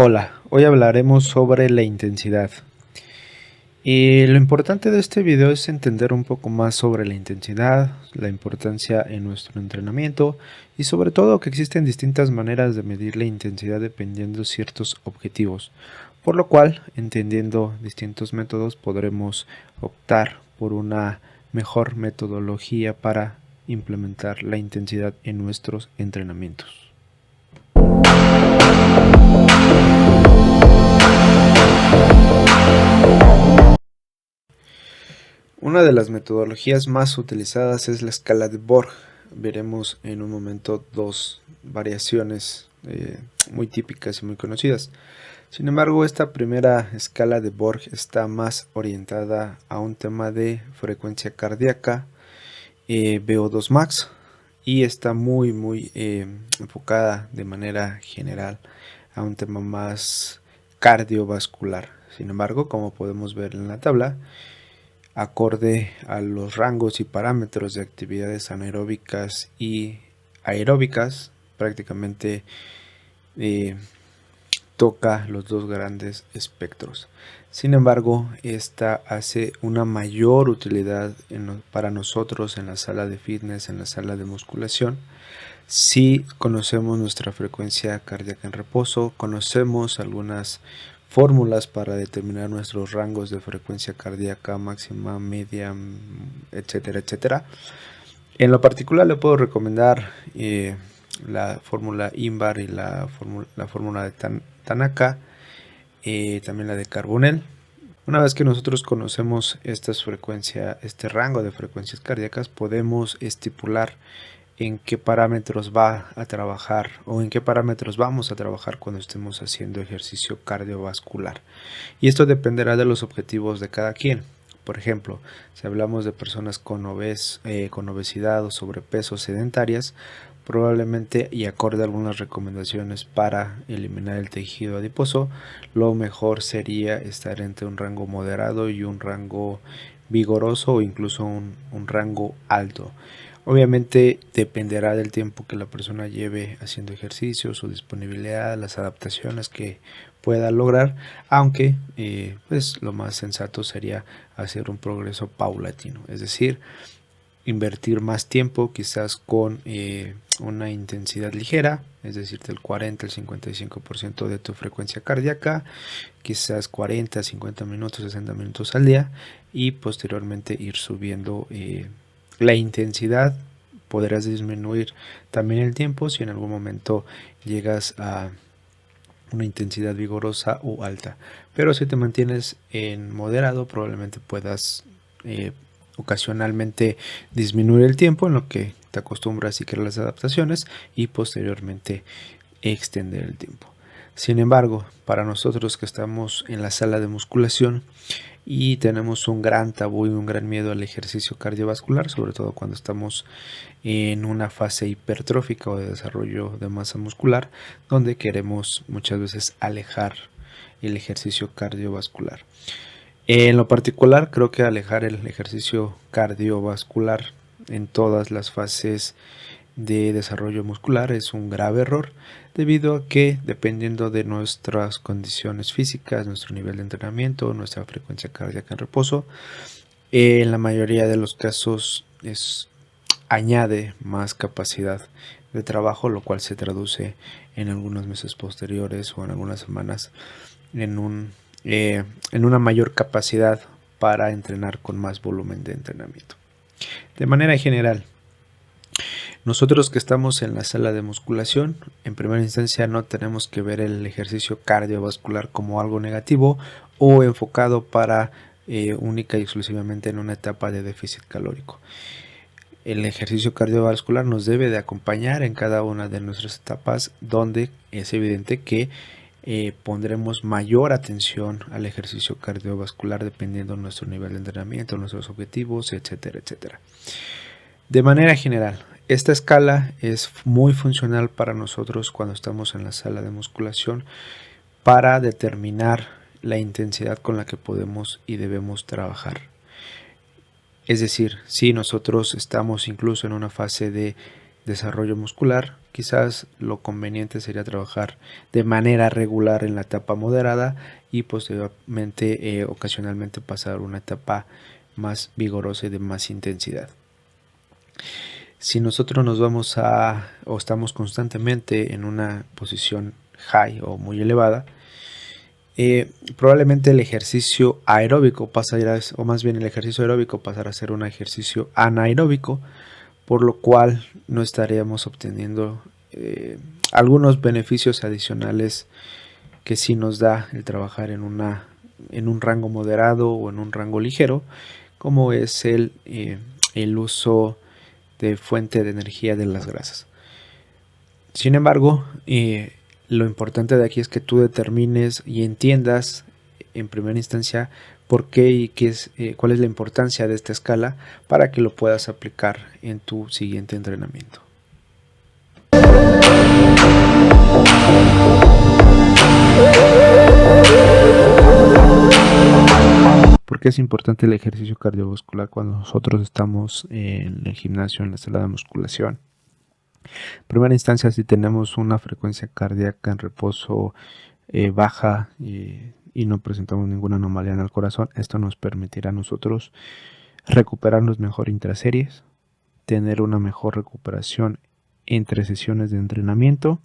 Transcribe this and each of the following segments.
Hola, hoy hablaremos sobre la intensidad. Y lo importante de este video es entender un poco más sobre la intensidad, la importancia en nuestro entrenamiento y sobre todo que existen distintas maneras de medir la intensidad dependiendo de ciertos objetivos, por lo cual, entendiendo distintos métodos, podremos optar por una mejor metodología para implementar la intensidad en nuestros entrenamientos. Una de las metodologías más utilizadas es la escala de Borg. Veremos en un momento dos variaciones muy típicas y muy conocidas. Sin embargo, esta primera escala de Borg está más orientada a un tema de frecuencia cardíaca, VO2 max, y está muy enfocada de manera general a un tema más cardiovascular. Sin embargo, como podemos ver en la tabla, acorde a los rangos y parámetros de actividades anaeróbicas y aeróbicas, prácticamente toca los dos grandes espectros. Sin embargo, esta hace una mayor utilidad para nosotros en la sala de fitness, en la sala de musculación, si conocemos nuestra frecuencia cardíaca en reposo, conocemos algunas fórmulas para determinar nuestros rangos de frecuencia cardíaca máxima, media, etcétera, etcétera. En lo particular le puedo recomendar la fórmula INVAR y la fórmula de Tanaka, también la de Carbonell. Una vez que nosotros conocemos este rango de frecuencias cardíacas, podemos estipular en qué parámetros va a trabajar o en qué parámetros vamos a trabajar cuando estemos haciendo ejercicio cardiovascular. Y esto dependerá de los objetivos de cada quien. Por ejemplo, si hablamos de personas con obesidad o sobrepeso sedentarias, probablemente y acorde a algunas recomendaciones para eliminar el tejido adiposo, lo mejor sería estar entre un rango moderado y un rango vigoroso o incluso un rango alto. Obviamente dependerá del tiempo que la persona lleve haciendo ejercicio, su disponibilidad, las adaptaciones que pueda lograr, aunque pues lo más sensato sería hacer un progreso paulatino, es decir, invertir más tiempo quizás con una intensidad ligera, es decir, del 40 al 55% de tu frecuencia cardíaca, quizás 40, 50 minutos, 60 minutos al día, y posteriormente ir subiendo la intensidad. Podrás disminuir también el tiempo si en algún momento llegas a una intensidad vigorosa o alta, pero si te mantienes en moderado probablemente puedas ocasionalmente disminuir el tiempo en lo que te acostumbras y creas las adaptaciones y posteriormente extender el tiempo. Sin embargo, para nosotros que estamos en la sala de musculación y tenemos un gran tabú y un gran miedo al ejercicio cardiovascular, sobre todo cuando estamos en una fase hipertrófica o de desarrollo de masa muscular, donde queremos muchas veces alejar el ejercicio cardiovascular. En lo particular, creo que alejar el ejercicio cardiovascular en todas las fases de desarrollo muscular es un grave error, debido a que dependiendo de nuestras condiciones físicas, nuestro nivel de entrenamiento, nuestra frecuencia cardíaca en reposo, en la mayoría de los casos añade más capacidad de trabajo, lo cual se traduce en algunos meses posteriores o en algunas semanas en una mayor capacidad para entrenar con más volumen de entrenamiento. De manera general, nosotros que estamos en la sala de musculación, en primera instancia no tenemos que ver el ejercicio cardiovascular como algo negativo o enfocado para única y exclusivamente en una etapa de déficit calórico. El ejercicio cardiovascular nos debe de acompañar en cada una de nuestras etapas, donde es evidente que pondremos mayor atención al ejercicio cardiovascular dependiendo de nuestro nivel de entrenamiento, nuestros objetivos, etcétera, etcétera. De manera general, esta escala es muy funcional para nosotros cuando estamos en la sala de musculación para determinar la intensidad con la que podemos y debemos trabajar. Es decir, si nosotros estamos incluso en una fase de desarrollo muscular, quizás lo conveniente sería trabajar de manera regular en la etapa moderada y posteriormente ocasionalmente pasar a una etapa más vigorosa y de más intensidad. Si nosotros nos vamos o estamos constantemente en una posición high o muy elevada, probablemente el ejercicio aeróbico pasará, o más bien el ejercicio aeróbico pasará a ser un ejercicio anaeróbico, por lo cual no estaríamos obteniendo algunos beneficios adicionales que sí nos da el trabajar en un rango moderado o en un rango ligero, como es el uso de fuente de energía de las grasas. Sin embargo, lo importante de aquí es que tú determines y entiendas en primera instancia por qué y cuál es la importancia de esta escala para que lo puedas aplicar en tu siguiente entrenamiento. ¿Por qué es importante el ejercicio cardiovascular cuando nosotros estamos en el gimnasio, en la sala de musculación? En primera instancia, si tenemos una frecuencia cardíaca en reposo baja y no presentamos ninguna anomalía en el corazón, esto nos permitirá a nosotros recuperarnos mejor intraseries, tener una mejor recuperación entre sesiones de entrenamiento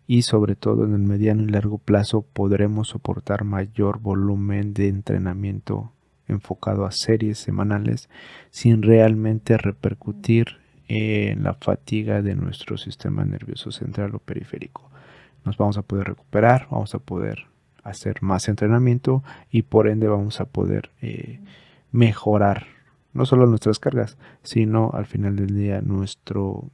y sobre todo en el mediano y largo plazo podremos soportar mayor volumen de entrenamiento enfocado a series semanales sin realmente repercutir en la fatiga de nuestro sistema nervioso central o periférico. Nos vamos a poder recuperar, vamos a poder hacer más entrenamiento y por ende vamos a poder mejorar no solo nuestras cargas, sino al final del día nuestro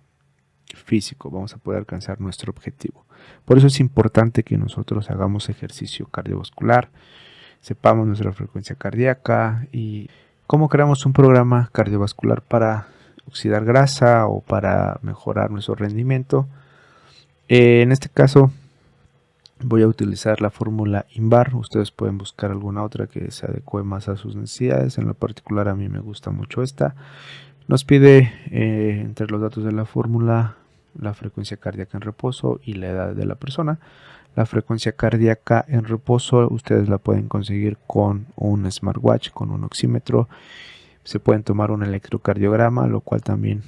físico, vamos a poder alcanzar nuestro objetivo. Por eso es importante que nosotros hagamos ejercicio cardiovascular, sepamos nuestra frecuencia cardíaca y cómo creamos un programa cardiovascular para oxidar grasa o para mejorar nuestro rendimiento. En este caso voy a utilizar la fórmula INVAR. Ustedes pueden buscar alguna otra que se adecue más a sus necesidades. En lo particular a mí me gusta mucho esta. Nos pide entre los datos de la fórmula la frecuencia cardíaca en reposo y la edad de la persona. La frecuencia cardíaca en reposo ustedes la pueden conseguir con un smartwatch, con un oxímetro. Se pueden tomar un electrocardiograma, lo cual también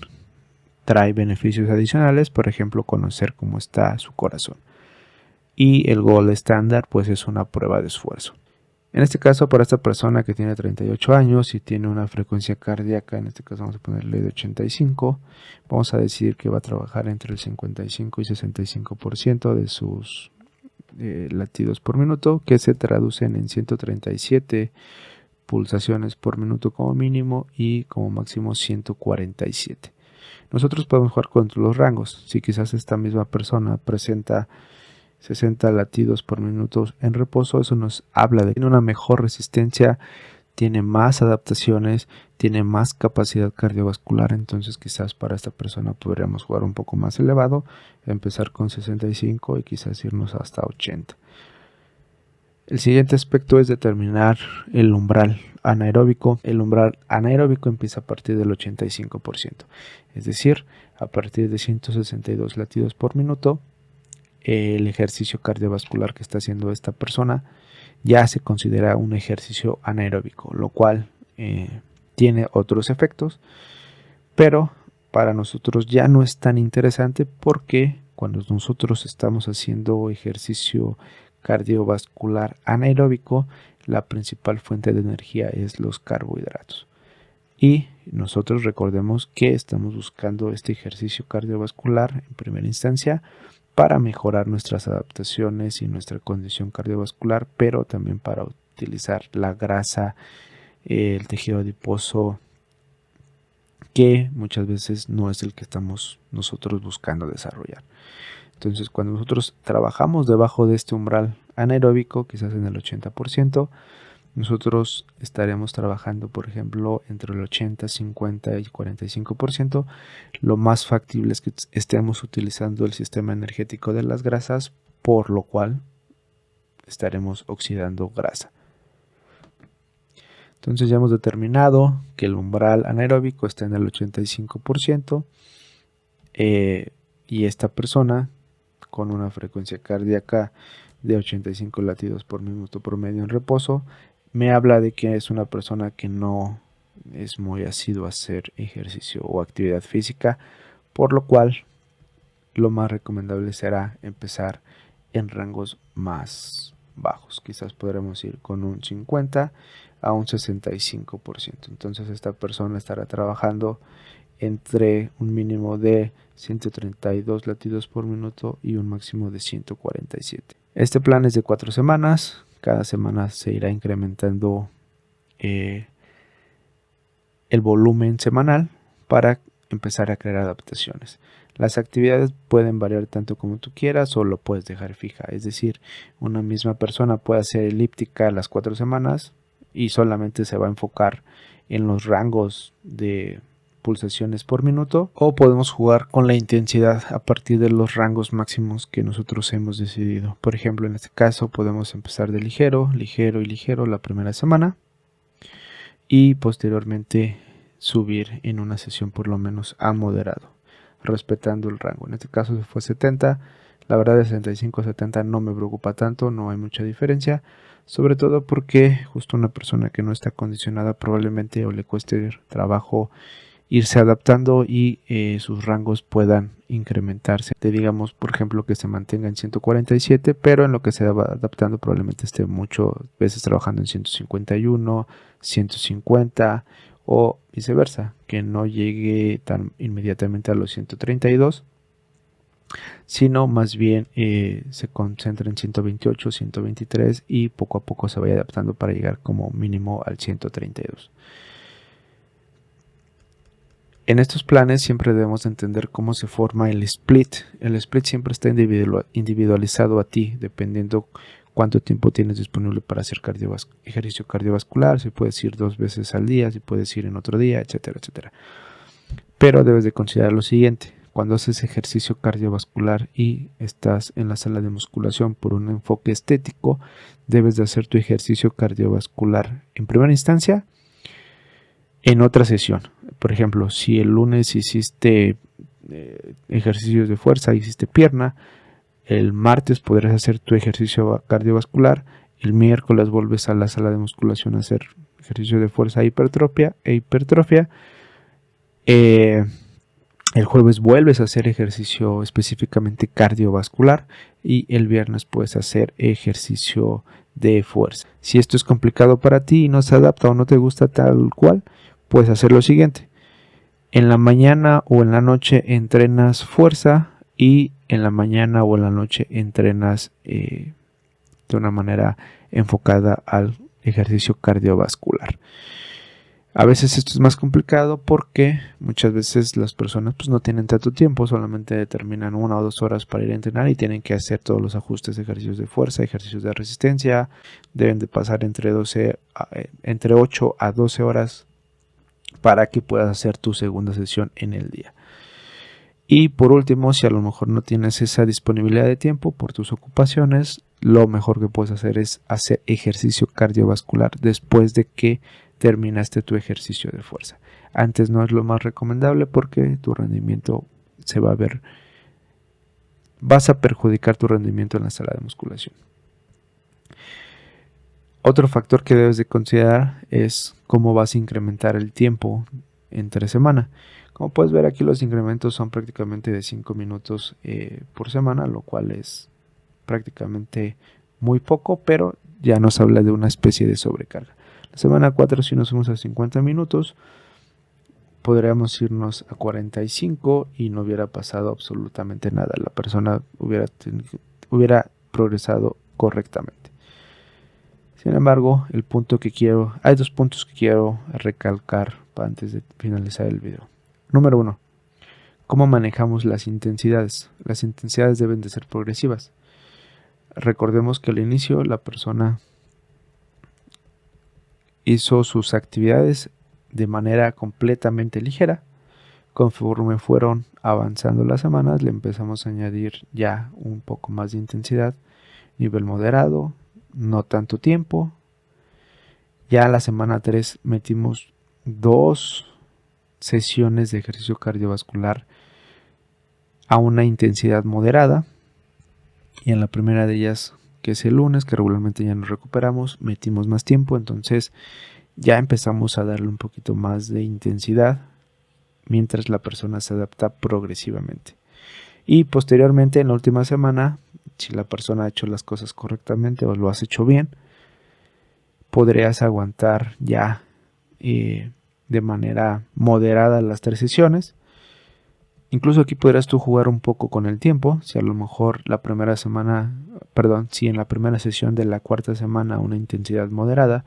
trae beneficios adicionales, por ejemplo, conocer cómo está su corazón. Y el gold estándar pues es una prueba de esfuerzo. En este caso, para esta persona que tiene 38 años y tiene una frecuencia cardíaca, en este caso vamos a ponerle de 85, vamos a decir que va a trabajar entre el 55 y 65% de sus latidos por minuto, que se traducen en 137 pulsaciones por minuto como mínimo y como máximo 147. Nosotros podemos jugar con los rangos. Si quizás esta misma persona presenta 60 latidos por minuto en reposo, eso nos habla de que tiene una mejor resistencia, tiene más adaptaciones, tiene más capacidad cardiovascular, entonces quizás para esta persona podríamos jugar un poco más elevado, empezar con 65 y quizás irnos hasta 80. El siguiente aspecto es determinar el umbral anaeróbico. El umbral anaeróbico empieza a partir del 85%, es decir, a partir de 162 latidos por minuto. El ejercicio cardiovascular que está haciendo esta persona ya se considera un ejercicio anaeróbico, lo cual tiene otros efectos, pero para nosotros ya no es tan interesante porque cuando nosotros estamos haciendo ejercicio cardiovascular anaeróbico, la principal fuente de energía es los carbohidratos. Y nosotros recordemos que estamos buscando este ejercicio cardiovascular en primera instancia para mejorar nuestras adaptaciones y nuestra condición cardiovascular, pero también para utilizar la grasa, el tejido adiposo, que muchas veces no es el que estamos nosotros buscando desarrollar. Entonces, cuando nosotros trabajamos debajo de este umbral anaeróbico, quizás en el 80%, nosotros estaremos trabajando, por ejemplo, entre el 80, 50 y 45%. Lo más factible es que estemos utilizando el sistema energético de las grasas, por lo cual estaremos oxidando grasa. Entonces ya hemos determinado que el umbral anaeróbico está en el 85%. y esta persona con una frecuencia cardíaca de 85 latidos por minuto promedio en reposo, me habla de que es una persona que no es muy asiduo a hacer ejercicio o actividad física, por lo cual lo más recomendable será empezar en rangos más bajos. Quizás podremos ir con un 50 a un 65%. Entonces esta persona estará trabajando entre un mínimo de 132 latidos por minuto y un máximo de 147. Este plan es de 4 semanas. Cada semana se irá incrementando el volumen semanal para empezar a crear adaptaciones. Las actividades pueden variar tanto como tú quieras o lo puedes dejar fija. Es decir, una misma persona puede hacer elíptica las 4 semanas y solamente se va a enfocar en los rangos de pulsaciones por minuto, o podemos jugar con la intensidad a partir de los rangos máximos que nosotros hemos decidido. Por ejemplo, en este caso podemos empezar de ligero, ligero y ligero la primera semana y posteriormente subir en una sesión por lo menos a moderado, respetando el rango. En este caso fue 70, la verdad de 65 a 70 no me preocupa tanto, no hay mucha diferencia, sobre todo porque justo una persona que no está condicionada probablemente o le cueste trabajo irse adaptando y sus rangos puedan incrementarse. Digamos, por ejemplo, que se mantenga en 147, pero en lo que se va adaptando probablemente esté muchas veces trabajando en 151, 150 o viceversa, que no llegue tan inmediatamente a los 132, sino más bien se concentra en 128, 123 y poco a poco se vaya adaptando para llegar como mínimo al 132. En estos planes siempre debemos entender cómo se forma el split. El split siempre está individualizado a ti, dependiendo cuánto tiempo tienes disponible para hacer ejercicio cardiovascular, si puedes ir 2 veces al día, si puedes ir en otro día, etcétera, etcétera. Pero debes de considerar lo siguiente: cuando haces ejercicio cardiovascular y estás en la sala de musculación por un enfoque estético, debes de hacer tu ejercicio cardiovascular en primera instancia en otra sesión. Por ejemplo, si el lunes hiciste ejercicios de fuerza, hiciste pierna, el martes podrás hacer tu ejercicio cardiovascular, el miércoles vuelves a la sala de musculación a hacer ejercicio de fuerza e hipertrofia, el jueves vuelves a hacer ejercicio específicamente cardiovascular y el viernes puedes hacer ejercicio de fuerza. Si esto es complicado para ti y no se adapta o no te gusta tal cual, puedes hacer lo siguiente: en la mañana o en la noche entrenas fuerza y en la mañana o en la noche entrenas de una manera enfocada al ejercicio cardiovascular. A veces esto es más complicado porque muchas veces las personas pues no tienen tanto tiempo, solamente determinan 1 o 2 horas para ir a entrenar y tienen que hacer todos los ajustes de ejercicios de fuerza, ejercicios de resistencia. Deben de pasar entre 8 a 12 horas para que puedas hacer tu segunda sesión en el día. Y por último, si a lo mejor no tienes esa disponibilidad de tiempo por tus ocupaciones, lo mejor que puedes hacer es hacer ejercicio cardiovascular después de que terminaste tu ejercicio de fuerza. Antes no es lo más recomendable porque tu rendimiento se va a ver, vas a perjudicar tu rendimiento en la sala de musculación. Otro factor que debes de considerar es cómo vas a incrementar el tiempo entre semana. Como puedes ver aquí, los incrementos son prácticamente de 5 minutos por semana, lo cual es prácticamente muy poco, pero ya nos habla de una especie de sobrecarga. La semana 4, si nos fuimos a 50 minutos, podríamos irnos a 45 y no hubiera pasado absolutamente nada. La persona hubiera progresado correctamente. Sin embargo, hay 2 puntos que quiero recalcar antes de finalizar el video. Número 1. ¿Cómo manejamos las intensidades? Las intensidades deben de ser progresivas. Recordemos que al inicio la persona hizo sus actividades de manera completamente ligera. Conforme fueron avanzando las semanas, le empezamos a añadir ya un poco más de intensidad, nivel moderado, no tanto tiempo. Ya a la semana 3 metimos 2 sesiones de ejercicio cardiovascular a una intensidad moderada, y en la primera de ellas, que es el lunes, que regularmente ya nos recuperamos, metimos más tiempo, entonces ya empezamos a darle un poquito más de intensidad mientras la persona se adapta progresivamente. Y posteriormente, en la última semana, si la persona ha hecho las cosas correctamente o lo has hecho bien, podrías aguantar ya de manera moderada las 3 sesiones. Incluso aquí podrás tú jugar un poco con el tiempo. Si a lo mejor la primera semana, si en la primera sesión de la cuarta semana una intensidad moderada,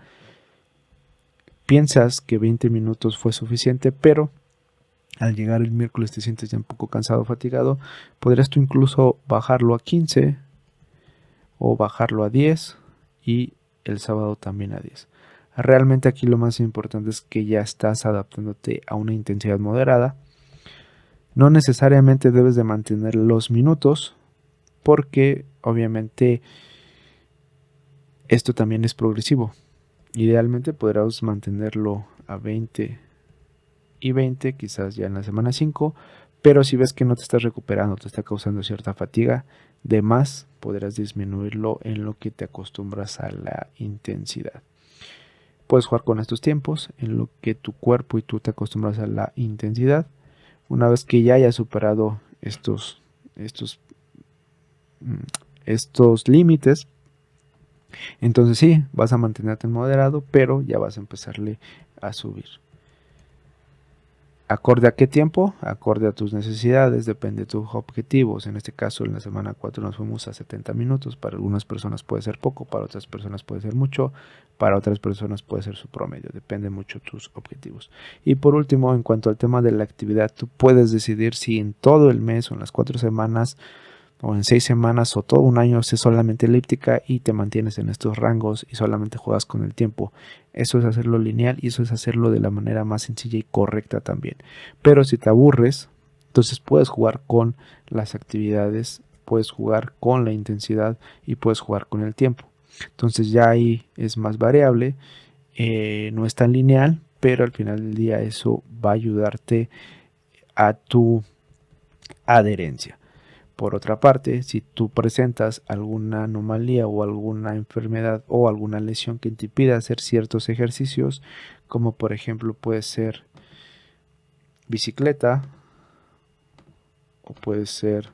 piensas que 20 minutos fue suficiente, pero al llegar el miércoles te sientes ya un poco cansado o fatigado, podrías tú incluso bajarlo a 15 o bajarlo a 10 y el sábado también a 10. Realmente aquí lo más importante es que ya estás adaptándote a una intensidad moderada. No necesariamente debes de mantener los minutos, porque obviamente esto también es progresivo. Idealmente podrás mantenerlo a 20 y 20, quizás ya en la semana 5, pero si ves que no te estás recuperando, te está causando cierta fatiga, de más podrás disminuirlo en lo que te acostumbras a la intensidad. Puedes jugar con estos tiempos en lo que tu cuerpo y tú te acostumbras a la intensidad. Una vez que ya hayas superado estos límites, entonces sí, vas a mantenerte en moderado, pero ya vas a empezarle a subir. ¿Acorde a qué tiempo? Acorde a tus necesidades, depende de tus objetivos. En este caso, en la semana 4 nos fuimos a 70 minutos. Para algunas personas puede ser poco, para otras personas puede ser mucho, para otras personas puede ser su promedio. Depende mucho de tus objetivos. Y por último, en cuanto al tema de la actividad, tú puedes decidir si en todo el mes o en las 4 semanas o en 6 semanas o todo un año haces solamente elíptica y te mantienes en estos rangos y solamente juegas con el tiempo. Eso es hacerlo lineal y eso es hacerlo de la manera más sencilla y correcta también. Pero si te aburres, entonces puedes jugar con las actividades, puedes jugar con la intensidad y puedes jugar con el tiempo. Entonces ya ahí es más variable, no es tan lineal, pero al final del día eso va a ayudarte a tu adherencia. Por otra parte, si tú presentas alguna anomalía o alguna enfermedad o alguna lesión que te impida hacer ciertos ejercicios, como por ejemplo puede ser bicicleta o puede ser,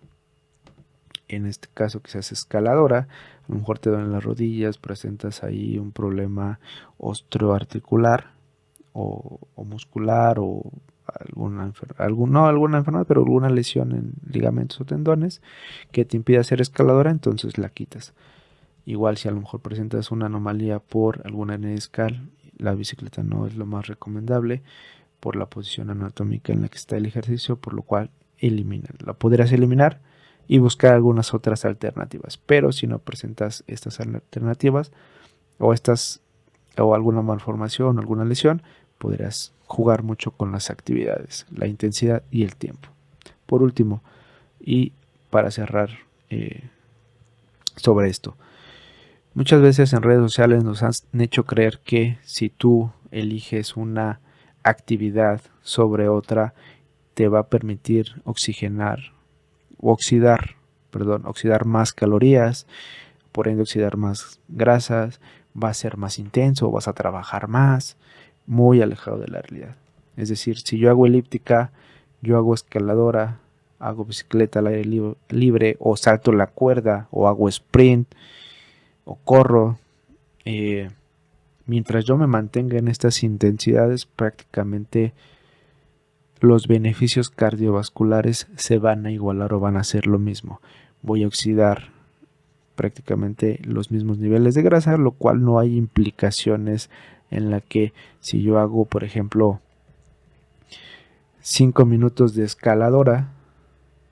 en este caso, quizás escaladora, a lo mejor te duelen las rodillas, presentas ahí un problema osteoarticular o muscular o alguna enfermedad, pero alguna lesión en ligamentos o tendones que te impide hacer escaladora, entonces la quitas. Igual si a lo mejor presentas una anomalía por alguna hernia discal, la bicicleta no es lo más recomendable por la posición anatómica en la que está el ejercicio, por lo cual la podrías eliminar y buscar algunas otras alternativas. Pero si no presentas estas alternativas o alguna malformación o alguna lesión, podrás jugar mucho con las actividades, la intensidad y el tiempo. Por último, y para cerrar sobre esto, muchas veces en redes sociales nos han hecho creer que si tú eliges una actividad sobre otra, te va a permitir oxidar más calorías, por ende oxidar más grasas, va a ser más intenso, vas a trabajar más, muy alejado de la realidad. Es decir, si yo hago elíptica, yo hago escaladora, hago bicicleta al aire libre, o salto la cuerda, o hago sprint, o corro, mientras yo me mantenga en estas intensidades, prácticamente los beneficios cardiovasculares se van a igualar o van a ser lo mismo. Voy a oxidar prácticamente los mismos niveles de grasa, lo cual no hay implicaciones en la que si yo hago, por ejemplo, 5 minutos de escaladora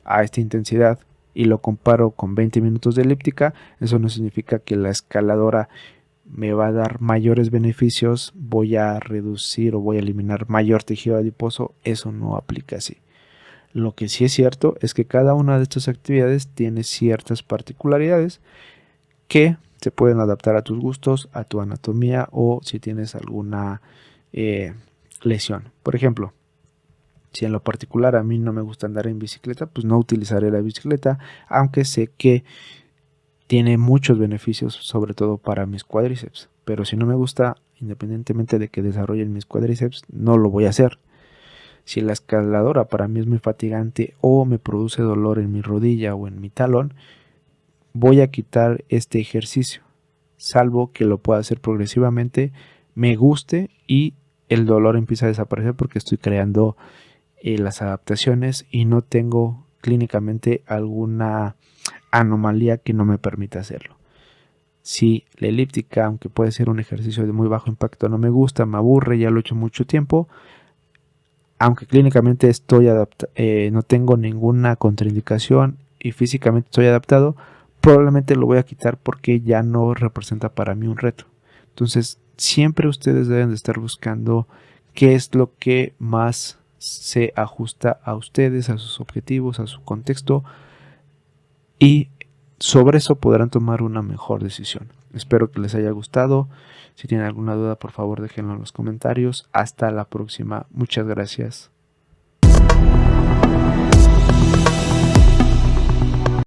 a esta intensidad y lo comparo con 20 minutos de elíptica, eso no significa que la escaladora me va a dar mayores beneficios, voy a reducir o voy a eliminar mayor tejido adiposo, eso no aplica así. Lo que sí es cierto es que cada una de estas actividades tiene ciertas particularidades que se pueden adaptar a tus gustos, a tu anatomía o si tienes alguna lesión. Por ejemplo, Si en lo particular a mí no me gusta andar en bicicleta, pues no utilizaré la bicicleta, aunque sé que tiene muchos beneficios, sobre todo para mis cuádriceps. Pero si no me gusta, independientemente de que desarrollen mis cuádriceps, no lo voy a hacer. Si la escaladora para mí es muy fatigante o me produce dolor en mi rodilla o en mi talón, voy a quitar este ejercicio, salvo que lo pueda hacer progresivamente, me guste y el dolor empieza a desaparecer porque estoy creando las adaptaciones y no tengo clínicamente alguna anomalía que no me permita hacerlo. Si la elíptica, aunque puede ser un ejercicio de muy bajo impacto, no me gusta, me aburre, ya lo he hecho mucho tiempo, aunque clínicamente no tengo ninguna contraindicación y físicamente estoy adaptado, probablemente lo voy a quitar porque ya no representa para mí un reto. Entonces, siempre ustedes deben de estar buscando qué es lo que más se ajusta a ustedes, a sus objetivos, a su contexto, y sobre eso podrán tomar una mejor decisión. Espero que les haya gustado. Si tienen alguna duda, por favor déjenlo en los comentarios. Hasta la próxima. Muchas gracias.